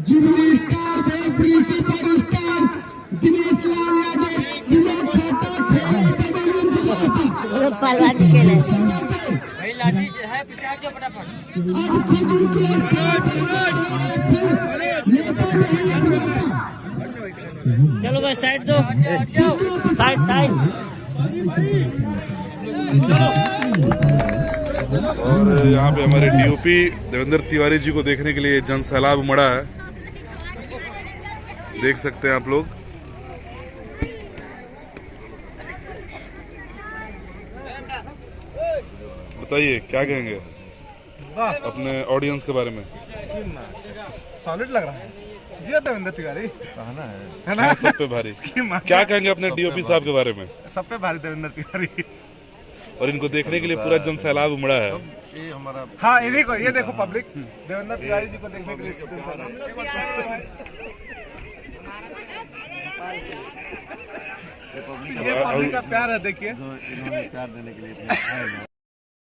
Jubilee star Bhojpuri superstar Dinesh Lal Yadav पहलवान खेले भाई लाठी है पिछाड़ जो फटाफट। चलो भाई साइड दो, साइड साइड। और यहाँ पे हमारे डीओपी देवेंद्र तिवारी जी को देखने के लिए जन सैलाब उमड़ा है, देख सकते हैं आप लोग। बताइए क्या कहेंगे अपने ऑडियंस के बारे में। सॉलिड लग रहा है जी देवेंद्र तिवारी, है ना सब पे भारी। क्या कहेंगे अपने डीओपी साहब के बारे में। सब पे भारी देवेंद्र तिवारी, और इनको देखने के लिए पूरा जन सैलाब उमड़ा है। ये हमारा हाँ इन्हीं को, ये देखो पब्लिक देवेंद्र तिवारी जी को देखने के लिए ये पब्लिक का प्यार है, देखिए इन्होंने प्यार देने के लिए